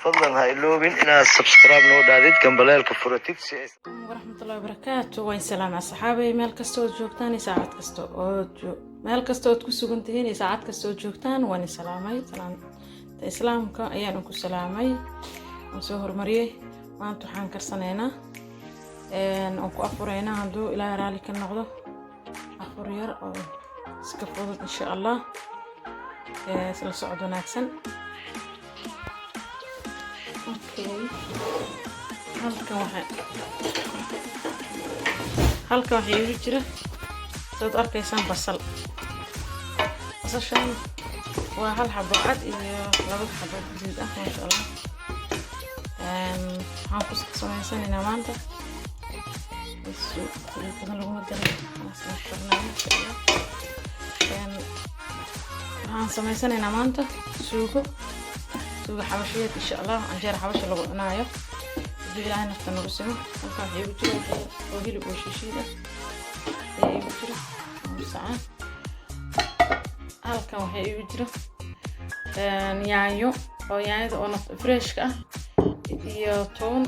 fadlan ha iloobin inaad subscribe noo dhaadid gambaleelka furatid si ay warahmatullahi wabarakatuh waan salaam asxaabay meel kasta oo joogtaan saacad kasta oo meel kasta oo ku sugan tihiin saacad kasta oo joogtaan waan salaamay salaamta islaamka ayaan ku salaamay aan soo hormariyay maanta waxaan karsanaynaa aan ku afureynaa haduu ilaahay raali ka noqdo afur yar oo iska fudud insha Allah isla socod wanaagsan halka waxa igu jira soo arkaysaan basashan waa hal xabo cad iyo laba xabo guduud ah ma sha Allah waxaan ku samaysanaa maanta waxaan samaysanaynaa maanta suugo حبشية إن شاء الله عن جرح حبشة لو عناية بيجي لها نفط نرسمه ممكن يبتدي وهي اللي بوشيشيدة يبتدي ساعات هالكم هي يبتدي نيايو أو يعني ده أنا فريش كا يطون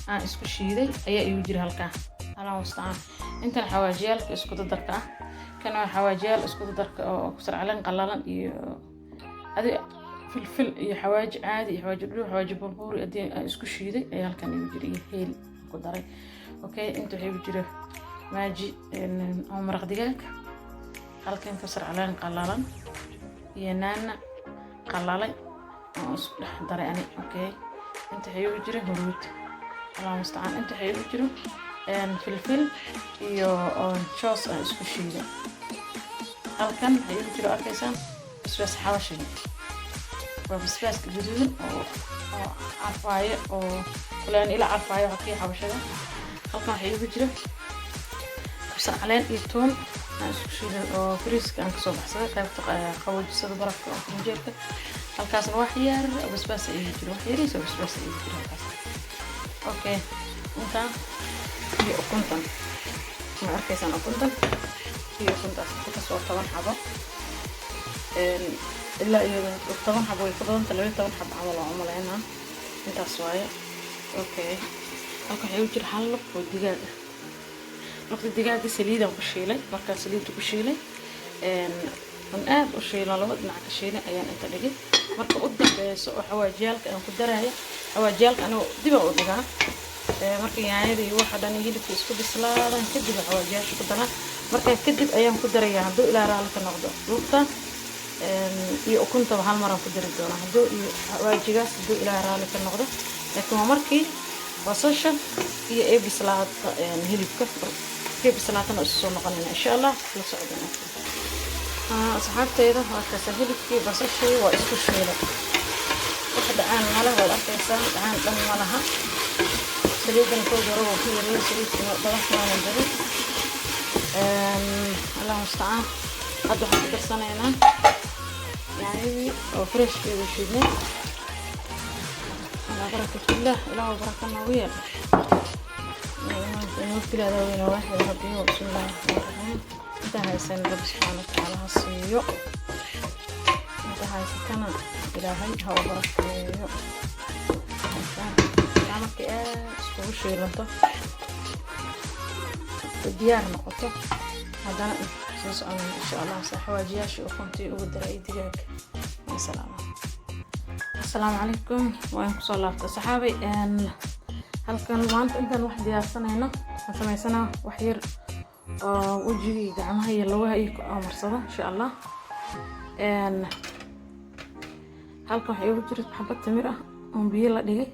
عن إسكوشيدة هي يبتدي هالكا أنا مستعان أنت الحواجيال إسكوت الدركة كانوا حواجيال إسكوت الدركة أو كسر علن قللا هذه فلفل iyo xawaaji caadi iyo xawaaji dhul xawaaji barbur ee isku shiiday ayaa halkan igu jiray heel ku daray okay inta waxay igu jiray maaji oo maraq digaag halkan kasar caleen qalalan iyo naana qalalay oo isku dhex daray ani okay inta waxay igu jiray huruud Allah musta'an inta waxay igu jiray filfil iyo choos isku shiiday halkan waxay igu jiray arkaysan iswaas xawashi وبسباس جديد أو عفاية أو فلان إلى عفاية وكي حبشة خلطنا حيو بجرة كسر علين يتون شيء أو فريس كان كسر بحسها كيف قوي جسد برك أو فنجيلك الكاس الواحير بسباس يجري واحير يسوي بسباس يجري الكاس أوكي أنت هي أكونتن ما أركز أنا أكونتن هي أكونتن كسر طبعا حبة إلا إذا طبعا حبوا يفضلون تلوين طبعا حب عملنا انت صوايا اوكي halka waxa uu jira xalab oo digaag ah waqti digaaga saliid aan ku shiilay marka saliid ku shiilay aan aad u shiilay laba dhinac ka shiilay ayaan inta dhigay marka u dambeeyso oo xawaajiyalka aan ku darayo xawaajiyalka anoo dib u dhigaa marka yaanyada iyo waxa dhan hilibka isku bislaadaan kadib xawaajiyasha ku daraa marka kadib ayaan ku darayaa haduu ilaa raali ka noqdo luqta iyo ukunta hal mar aan ku dari doonaa haduu iyo waajigaas haduu ilaa raali ka noqdo laakiin markii basasha iyo bislaadka hilibka bislaadana soo noqonayna insha Allah la socdana asxaabtayda waa ka hilibkii basasha waa isku shiilay waxa aan mala wada arkaysan aan dhan malaha saliidan ku daro oo ku yareeyo saliidka badan dari Allah musta'an hadda waxaan karsanaynaa يعني فريش كده شيء على بركة الله لا بركة نوية نقول هذا وين واحد ربي بسم الله الرحمن الرحيم انتهى سنة رب سبحانه وتعالى هالصيو انتهى سكنا إلهي هو بركة عمك اسكو شيء لنطه الديار نقطه هذا إن شاء الله حواجياشي وكنتي أقدر أي دقيق السلام عليكم وإنكم صلاة صحابي هل كان المانت أنت الواحد ياسنا هنا سمي سنة وحير وجهي دعمها هي اللي هي أمر صدا إن شاء الله هل كان حيو جرت حبة تمرة بيه لا دقي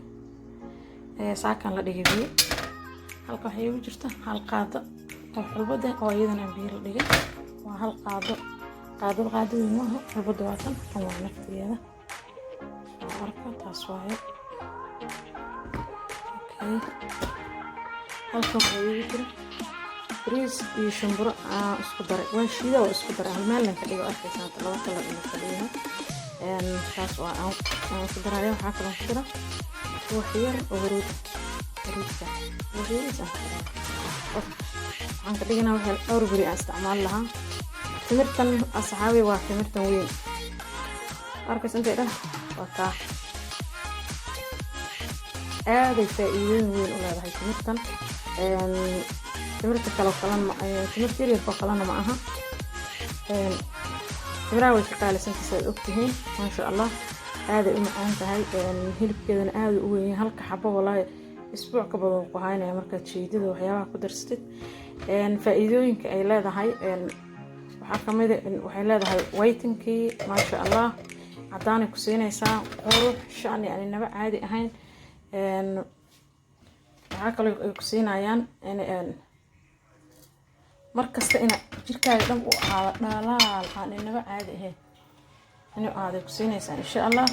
ساكن لا دقي بيه هل كان حيو جرت هل قاعدة البدء أو أيضا بيه لا دقي وهل قاعدة منها البدء وطن هو نفط هذا عرفة تصوير اوكي هالكم هيجي بريز يشمبر اسكدر وشيده واسكدر المال لك دغه arkaysan laba kala in kaliya taas waa aan ku darayo waxa kale ku dara waxyar oo huruudka waxaan ka dhignaa waxa dhowr bari aan isticmaal lahaa timirtan asxaabi waa timirtan weyn arkaysan deedan waa aaday faa'iidooyin weyn u leedahay timirtan timirta kale kalena timirta yaryarka kalena ma aha timiraha way ka qaalisantahay aad ogtihiin maasha allah aaday u macaan tahay hilibkeedana aad u weyn halka xabo walaahi isbuuc ka badan ku haynaya markaad jeedida waxyaabaha ku darsatid faa'iidooyinka ay leedahay waxaa ka mid ah waxay leedahay waytinkii maasha allah cadaanay ku siinaysaa qurux shani aan naba caadi ahayn waxaa kaloo ay ku siinayaan markasta ina jirkaaga dhan u ahaado dhalaal aan naba caadi ahayn inuu aad ku siinaysaa insha allah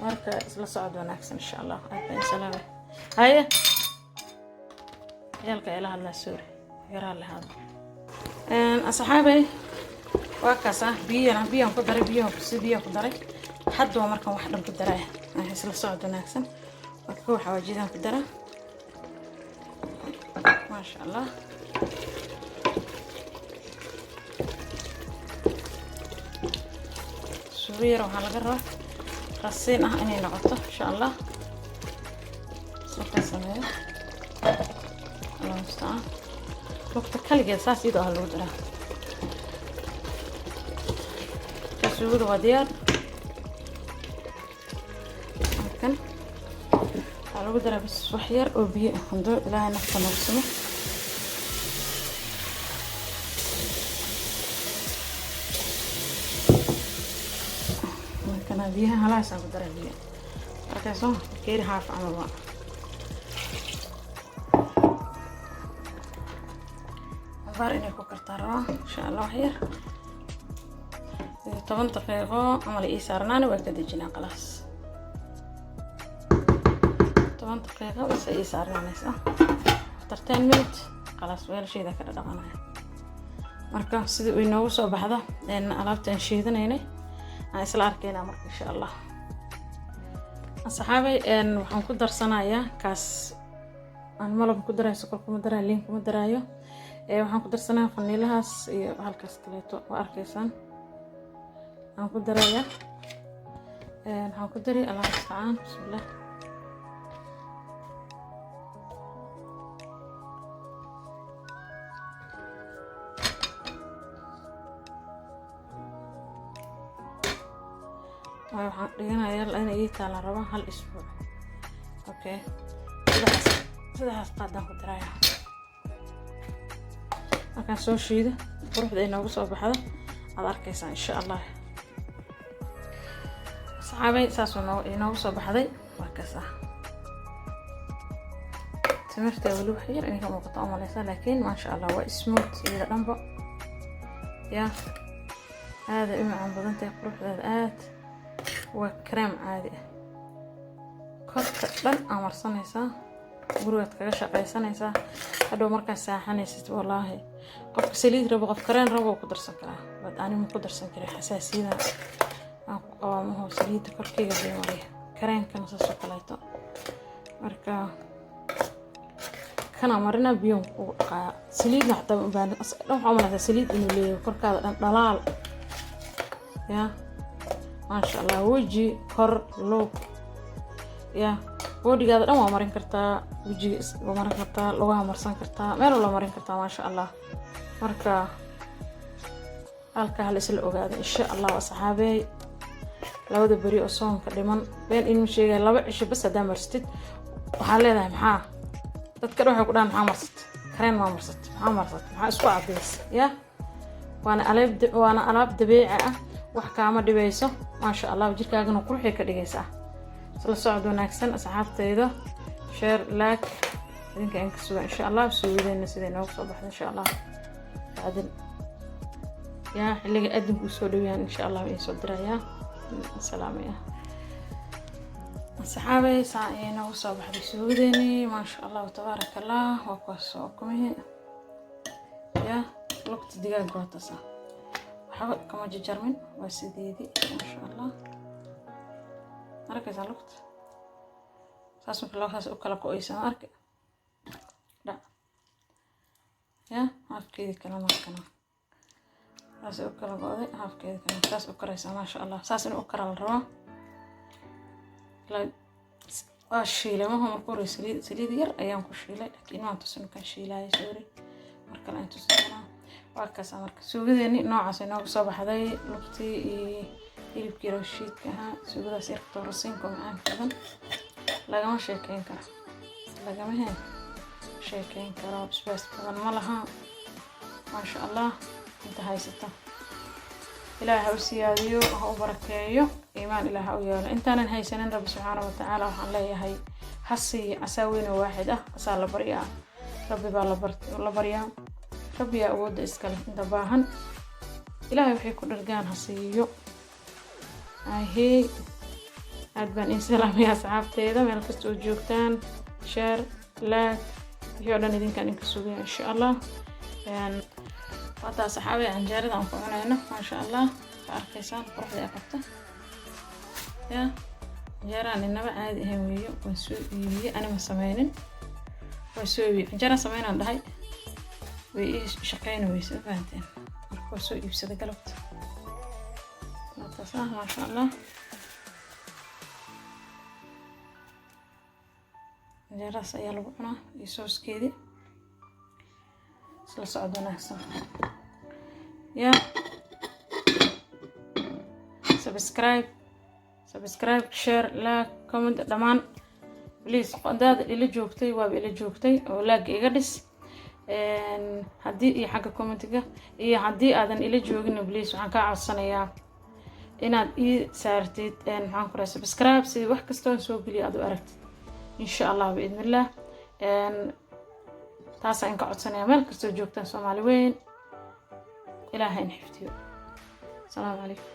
marka isla socod wanaagsan insha allah salaam هيا يلا إلى هلا سوري يرى هذا أصحابي وكاسة بيان قدري بيان قدري حد ومركم واحد قدره هاي سلا صعد وناكسن وكو حواجيدان قدره ما شاء الله سويرة وهلا قرر رصين إني نقطة إن شاء الله سميه الله المستعان وقت كلجة أساس يدو هالودرة كسود وديار ممكن هالودرة بس وحير وبي هندور إلى نفس نفسه ممكن أبيها هلا سأقدر أبيها ركزوا كير هاف عمل بقى إني كوكرتارا إن شاء الله خير 10 دقيقة عمل إيه صارناني وكدجنا خلاص 10 دقيقة بس إيه صارناني صح 10 minute خلاص ويل شيء ذا كده دقنا مركا سيدي وينو سو بحدا لأن ألعبتين شيدنيني أنا إسلا أركينا مركا إن شاء الله أصحابي إن وحن كدر صنايا كاس أنا مالو بكدر سكركم درا لينكم درايو waxaan ku darsanaa faniilahaas iyo halkaas kaleeto oo arkaysaan aan ku daraya waxaan ku dari allah musta'aan bismillah waxaan dhiganayaa inay ii taalaan raba hal isbuuc okay sidaas qaadaan ku daraya markaan soo shiido quruxda ay noogu soo baxdo aad arkaysaa insha allah saxaabay saas inoogu soo baxday waa kaasa timirta wali wax yar inay ka muuqato oo malaysa laakiin maasha allah waa smooth iyada dhanba ya هذا إما عن بدنتي قروح ذات وكريم عادي كرك لن أمر سنيسا قروت كرشة قيسانيسا هذا مركز ساحنيست والله قف سليد ربو قف كرين ربو قدر سكرا بعد أنا مو قدر سكرا حساسية ما هو سليد كركي قبل مريه كرين كان سكلايتو مركا كان مرنا بيوم سليد حتى بان لو عملنا سليد إنه اللي كركا ضلال يا ما شاء الله وجهي كر لو يا ودي هذا ما مرين كرتا وجهي ومرين كرتا لوها مرسان كرتا مير ولا مرين كرتا ما شاء الله مركا halka hal isla ogaado insha Allah asxaabay labada bari oo soonka dhiman been in sheegay laba cisho bas hadaa marstid waxa leedahay maxaa dadka waxay ku dhaan maxaa marsat kareen ma marsat maxaa isku cadeys ya waana alaab dabiici ah wax kaama dhibayso ma sha Allah jirkaagana qurxi ka dhigaysaa isla socod wanaagsan asxaabtayda share like idinka in ka suga insha Allah suudeena sidee noogu soo baxdo insha Allah baadin يا اللي قدم وسولويان إن شاء الله يصدر يا السلام يا صحابي ساعينا وصباح بسودني ما شاء الله وتبارك الله وقصوكم يا وقت دقيقة قوتها حاول كما جرمن وسديدي ما شاء الله أركز على الوقت ساسم في الله ساس أكل كويسة أركز لا يا عارف كذي كلامك كنا ساس أكل قاضي هاف كذا كان ساس أكل ما شاء الله ساس إنه أكل الروا لا shiilay ma hum qori saliid yar ayaan ku shiilay laakiin waan tusin kan shiilay sorry marka la inta soo waa kaas marka suugadeeni noocaas inoo soo baxday lugtii iyo hilibkii rooshiidka ahaa suugadaas yar toorasiinka macaan badan lagama sheekeyn karo isbaas badan ma laha ma sha Allah inta haysato ilaahay u siyaadiyo ha u barakeeyo iimaan ilaahay u yeelo intaanan haysanin rabbi subxaanahu wa ta'aala waxaan leeyahay hasi asaawina waaxid asaa la baryaa rabbi baa la baryaa rabbi yaa awooda iskale inta baahan ilaahay wixii ku dhargaan hasiiyo ahey aad baan in salaamaya asxaabteeda meel kasta oo joogtaan share like iyo dhan idinkaan inka sugaya insha Allah وهذا صحابي عن جارد عن فعنا ما شاء الله كأركيسان روح ذي أقطع يا جاران النبع عادي همية وسوي أنا مسمينين وسوي جاران سمين عند هاي وإيش شقين ويسوي فهمتين وسوي بسده قلبت ما شاء الله جاران سيالبعنا يسوس كذي سلا صعد ونحسن يا سبسكرايب شير لايك كومنت دمان بليز قداد اللي جوجتي واب اللي جوجتي او لايك iga dhis hadii xagga commentiga iyo hadii aadan ila joogin بليز waxaan ka codsanayaa inaad ii saartid maxaan ku raasay subscribe si wax kasta oo soo geliyo aad u aragtid insha Allah biidnillah taas aan ka codsanaya meel kasta oo joogtaan Soomaali weyn ilaahay in xifdiyo. Assalamu alaykum.